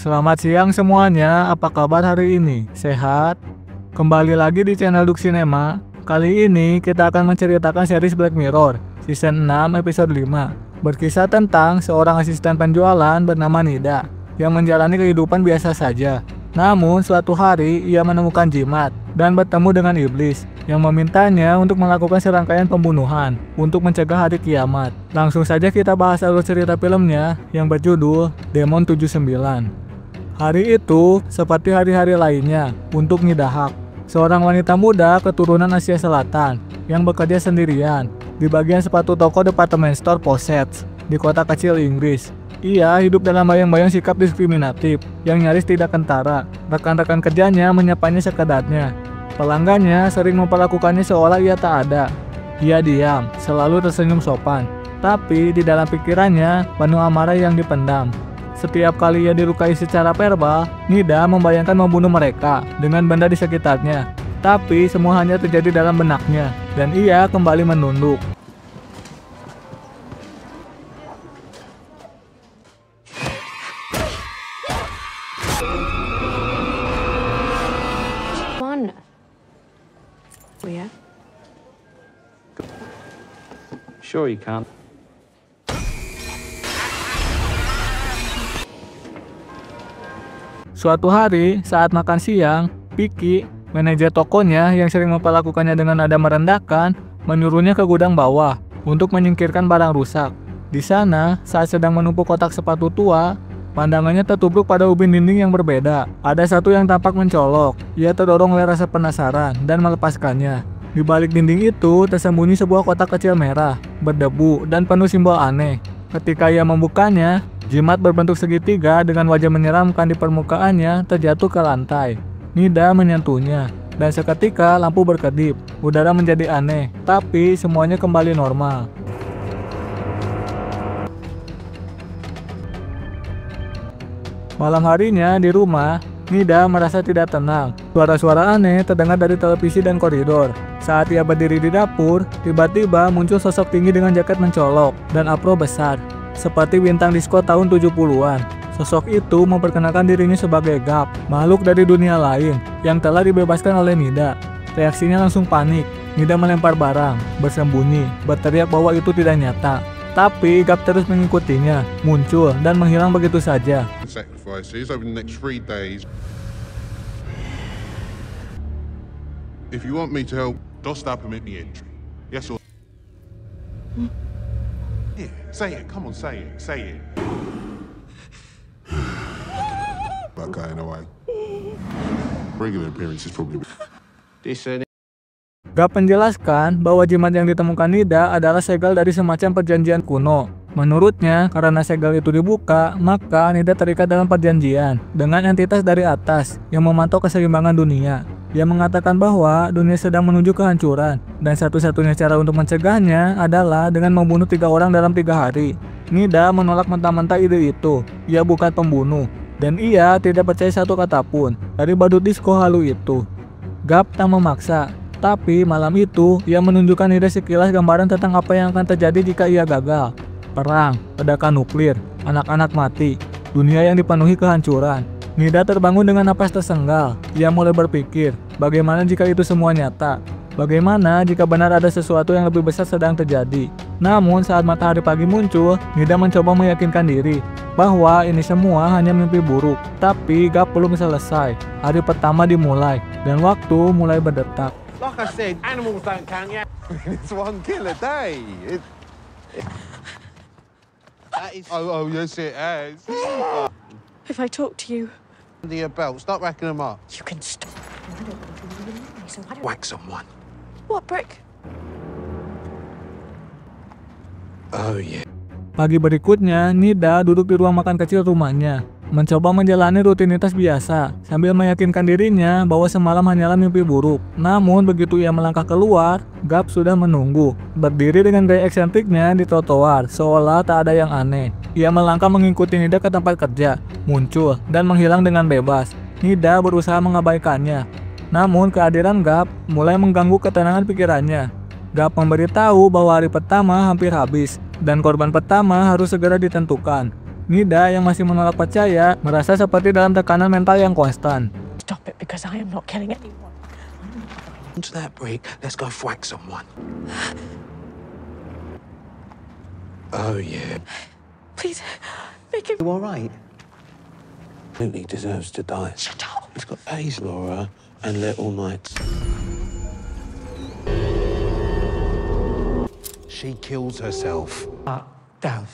Selamat siang semuanya, apa kabar hari ini? Sehat? Kembali lagi di channel Duk Cinema. Kali ini kita akan menceritakan series Black Mirror, Season 6 episode 5. Berkisah tentang seorang asisten penjualan bernama Nida yang menjalani kehidupan biasa saja. Namun suatu hari ia menemukan jimat dan bertemu dengan iblis yang memintanya untuk melakukan serangkaian pembunuhan untuk mencegah hari kiamat. Langsung saja kita bahas alur cerita filmnya yang berjudul Demon 79. Hari itu seperti hari-hari lainnya untuk Nida, seorang wanita muda keturunan Asia Selatan yang bekerja sendirian di bagian sepatu toko department store Possets di kota kecil Inggris. Ia hidup dalam bayang-bayang sikap diskriminatif yang nyaris tidak kentara. Rekan-rekan kerjanya menyapanya sekadarnya. Pelanggannya sering memperlakukannya seolah ia tak ada. Ia diam, selalu tersenyum sopan, tapi di dalam pikirannya penuh amarah yang dipendam. Setiap kali ia dilukai secara verbal, Nida membayangkan membunuh mereka dengan benda di sekitarnya. Tapi semua hanya terjadi dalam benaknya, dan ia kembali menunduk. Mana? Oh ya? Sure you can't. Suatu hari, saat makan siang, Vicky, manajer tokonya yang sering memperlakukannya dengan nada merendahkan, menyuruhnya ke gudang bawah untuk menyingkirkan barang rusak. Di sana, saat sedang menumpuk kotak sepatu tua, pandangannya tertubruk pada ubin dinding yang berbeda. Ada satu yang tampak mencolok. Ia terdorong oleh rasa penasaran dan melepaskannya. Di balik dinding itu tersembunyi sebuah kotak kecil merah, berdebu, dan penuh simbol aneh. Ketika ia membukanya, jimat berbentuk segitiga dengan wajah menyeramkan di permukaannya terjatuh ke lantai. Nida menyentuhnya, dan seketika lampu berkedip. Udara menjadi aneh, tapi semuanya kembali normal. Malam harinya di rumah, Nida merasa tidak tenang. Suara-suara aneh terdengar dari televisi dan koridor. Saat ia berdiri di dapur, tiba-tiba muncul sosok tinggi dengan jaket mencolok dan afro besar, seperti bintang disko tahun 70-an. Sosok itu memperkenalkan dirinya sebagai Gap, makhluk dari dunia lain yang telah dibebaskan oleh Nida. Reaksinya langsung panik. Nida melempar barang, bersembunyi, berteriak bahwa itu tidak nyata. Tapi Gap terus mengikutinya, muncul dan menghilang begitu saja. Sacrifices over the next 3 days. If you want me to help, dust up and make the entry. Yes or yeah, say it. Come on, say it. Say it. About going away. Regular appearance is probably. Gap menjelaskan bahwa jimat yang ditemukan Nida adalah segel dari semacam perjanjian kuno. Menurutnya, karena segel itu dibuka, maka Nida terikat dalam perjanjian dengan entitas dari atas yang memantau keseimbangan dunia. Dia mengatakan bahwa dunia sedang menuju kehancuran, dan satu-satunya cara untuk mencegahnya adalah dengan membunuh 3 orang dalam 3 hari. Nida menolak mentah-mentah ide itu. Ia bukan pembunuh, dan ia tidak percaya satu kata pun dari badut disko halu itu. Gap tak memaksa, tapi malam itu ia menunjukkan Nida sekilas gambaran tentang apa yang akan terjadi jika ia gagal. Perang, ledakan nuklir, anak-anak mati, dunia yang dipenuhi kehancuran. Nida terbangun dengan napas tersenggal. Ia mulai berpikir, bagaimana jika itu semua nyata? Bagaimana jika benar ada sesuatu yang lebih besar sedang terjadi? Namun saat matahari pagi muncul, Nida mencoba meyakinkan diri bahwa ini semua hanya mimpi buruk. Tapi Gap belum selesai. Hari pertama dimulai, dan waktu mulai berdetak. Like I said, animals don't count, yeah. It's 1 kill a day. That is Oh, yes, it has. If I talk to you, under your belt. Start racking them up. you can stop. Whack someone. What, Brick? Oh, yeah. Pagi berikutnya, Nida duduk di ruang makan kecil rumahnya, mencoba menjalani rutinitas biasa, sambil meyakinkan dirinya bahwa semalam hanyalah mimpi buruk. Namun begitu ia melangkah keluar, Gap sudah menunggu, berdiri dengan gaya eksentriknya di trotoar, seolah tak ada yang aneh. Ia melangkah mengikuti Nida ke tempat kerja, muncul, dan menghilang dengan bebas. Nida berusaha mengabaikannya, namun kehadiran Gap mulai mengganggu ketenangan pikirannya. Gap memberitahu bahwa hari pertama hampir habis, dan korban pertama harus segera ditentukan. Nida yang masih menolak percaya merasa seperti dalam tekanan mental yang konstan. Stop it, because I am not killing anyone. Onto that brick, let's go whack someone. Oh, yeah. Please, make him. You all right? Absolutely deserves to die. Shut up. He's got Hayes, Laura, and Little Nights. She kills herself. Down.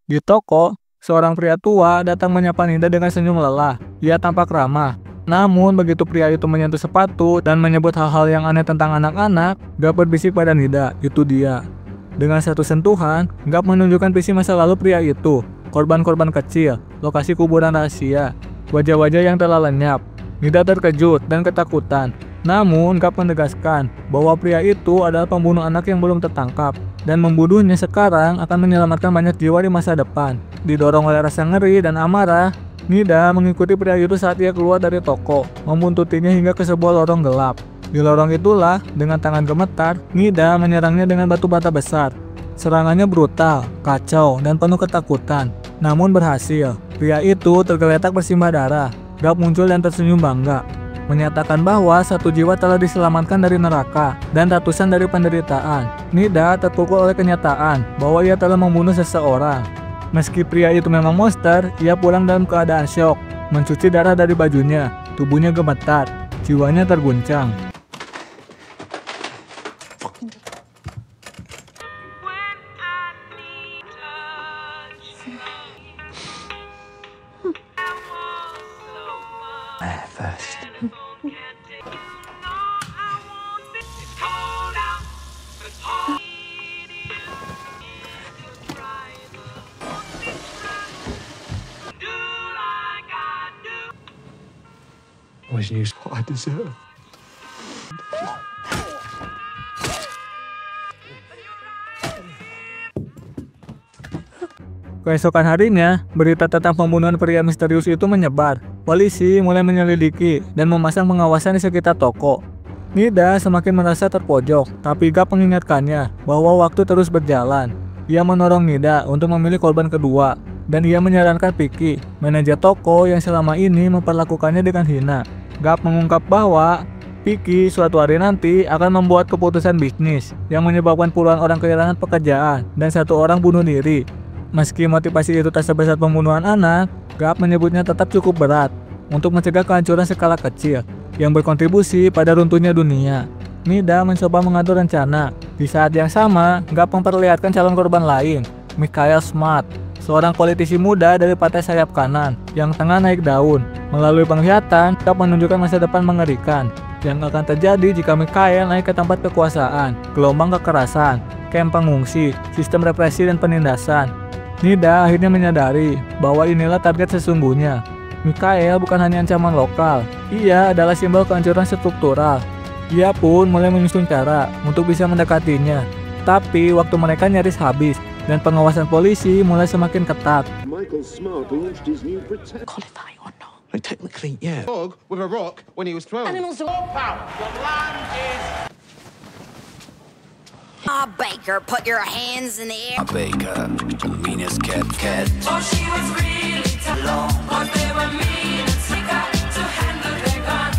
Di toko, seorang pria tua datang menyapa Nida dengan senyum lelah. Ia tampak ramah. Namun begitu pria itu menyentuh sepatu dan menyebut hal-hal yang aneh tentang anak-anak, Gap berbisik pada Nida, itu dia. Dengan satu sentuhan, Gap menunjukkan visi masa lalu pria itu, korban-korban kecil, lokasi kuburan rahasia, wajah-wajah yang telah lenyap. Nida terkejut dan ketakutan. Namun Gap menegaskan bahwa pria itu adalah pembunuh anak yang belum tertangkap, dan membunuhnya sekarang akan menyelamatkan banyak jiwa di masa depan. Didorong oleh rasa ngeri dan amarah, Nida mengikuti pria itu saat ia keluar dari toko, membuntutinya hingga ke sebuah lorong gelap. Di lorong itulah, dengan tangan gemetar, Nida menyerangnya dengan batu bata besar. Serangannya brutal, kacau, dan penuh ketakutan. Namun berhasil. Pria itu tergeletak bersimbah darah. Gap muncul dan tersenyum bangga, menyatakan bahwa satu jiwa telah diselamatkan dari neraka dan ratusan dari penderitaan. Nida terpukul oleh kenyataan bahwa ia telah membunuh seseorang. Meski pria itu memang monster, ia pulang dalam keadaan syok, mencuci darah dari bajunya, tubuhnya gemetar, jiwanya terguncang. First. Was used what I deserve. Keesokan harinya, berita tentang pembunuhan pria misterius itu menyebar. Polisi mulai menyelidiki dan memasang pengawasan di sekitar toko. Nida semakin merasa terpojok, tapi Gap mengingatkannya bahwa waktu terus berjalan. Ia mendorong Nida untuk memilih korban kedua, dan ia menyarankan Vicky, manajer toko yang selama ini memperlakukannya dengan hina. Gap mengungkap bahwa Vicky suatu hari nanti akan membuat keputusan bisnis yang menyebabkan puluhan orang kehilangan pekerjaan dan satu orang bunuh diri. Meski motivasi itu tak sebesar pembunuhan anak, Gap menyebutnya tetap cukup berat untuk mencegah kehancuran skala kecil yang berkontribusi pada runtuhnya dunia. Nida mencoba mengatur rencana. Di saat yang sama, Gap memperlihatkan calon korban lain, Michael Smart, seorang politisi muda dari partai sayap kanan yang tengah naik daun. Melalui penglihatan, Gap menunjukkan masa depan mengerikan yang akan terjadi jika Michael naik ke tempat kekuasaan, gelombang kekerasan, kamp pengungsi, sistem represi dan penindasan. Nida akhirnya menyadari bahwa inilah target sesungguhnya. Michael bukan hanya ancaman lokal, ia adalah simbol kehancuran struktural. Ia pun mulai menyusun cara untuk bisa mendekatinya. Tapi waktu mereka nyaris habis dan pengawasan polisi mulai semakin ketat. Michael Smart launched his new protect. Qualify or not. Like, technically, yeah. Dog with a rock when he was 12. Animals are. Baker, put your hands in the air. Baker, the meanest cat. Oh, she was really tough, but they were mean and sicker to handle their guns.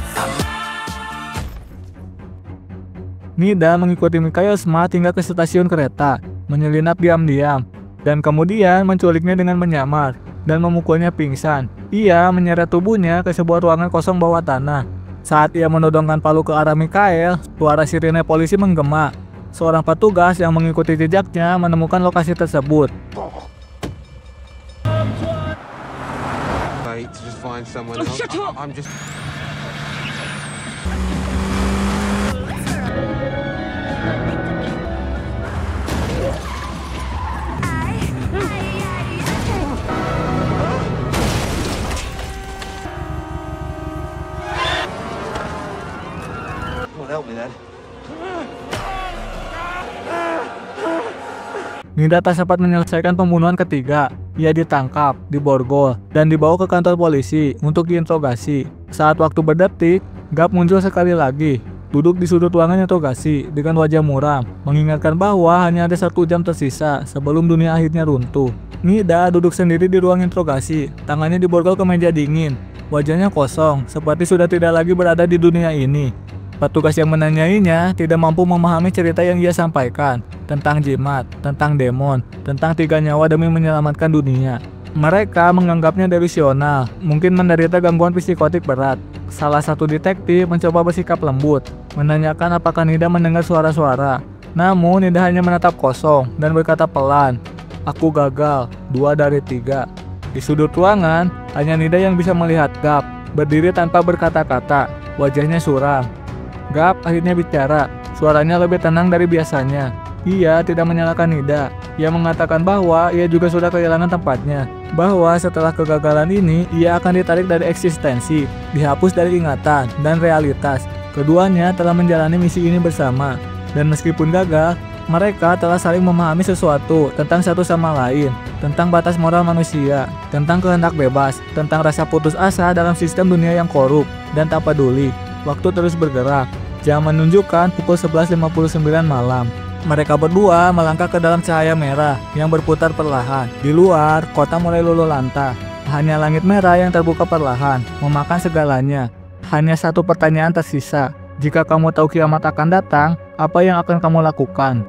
Nida mengikuti Michael Smart hingga ke stasiun kereta, menyelinap diam-diam, dan kemudian menculiknya dengan menyamar dan memukulnya pingsan. Ia menyeret tubuhnya ke sebuah ruangan kosong bawah tanah. Saat ia menodongkan palu ke arah Michael, suara sirine polisi menggema. Seorang petugas yang mengikuti jejaknya menemukan lokasi tersebut. Wait, to just find someone else. Shut up! I'm just. Well, help me then. Nida tak sempat menyelesaikan pembunuhan ketiga. Ia ditangkap, diborgol, dan dibawa ke kantor polisi untuk diinterogasi. Saat waktu berdetik, Gap muncul sekali lagi. duduk di sudut ruangan interogasi dengan wajah muram, mengingatkan bahwa hanya ada 1 jam tersisa sebelum dunia akhirnya runtuh. Nida duduk sendiri di ruang interogasi, tangannya diborgol ke meja dingin. Wajahnya kosong, seperti sudah tidak lagi berada di dunia ini. Petugas yang menanyainya tidak mampu memahami cerita yang ia sampaikan tentang jimat, tentang demon, tentang 3 nyawa demi menyelamatkan dunia. Mereka menganggapnya delusional, mungkin menderita gangguan psikotik berat. Salah satu detektif mencoba bersikap lembut, menanyakan apakah Nida mendengar suara-suara. Namun Nida hanya menatap kosong dan berkata pelan, "Aku gagal, 2 dari 3. Di sudut ruangan, hanya Nida yang bisa melihat Gap, berdiri tanpa berkata-kata, wajahnya suram. Gap akhirnya bicara, suaranya lebih tenang dari biasanya. Ia tidak menyalahkan Nida. Ia mengatakan bahwa ia juga sudah kehilangan tempatnya, bahwa setelah kegagalan ini ia akan ditarik dari eksistensi, dihapus dari ingatan dan realitas. Keduanya telah menjalani misi ini bersama, dan meskipun gagal, mereka telah saling memahami sesuatu tentang satu sama lain, tentang batas moral manusia, tentang kehendak bebas, tentang rasa putus asa dalam sistem dunia yang korup dan tak peduli. Waktu terus bergerak. Jam menunjukkan pukul 11.59 malam. Mereka berdua melangkah ke dalam cahaya merah yang berputar perlahan. Di luar, kota mulai luluh lantah. Hanya langit merah yang terbuka perlahan, memakan segalanya. Hanya satu pertanyaan tersisa. Jika kamu tahu kiamat akan datang, apa yang akan kamu lakukan?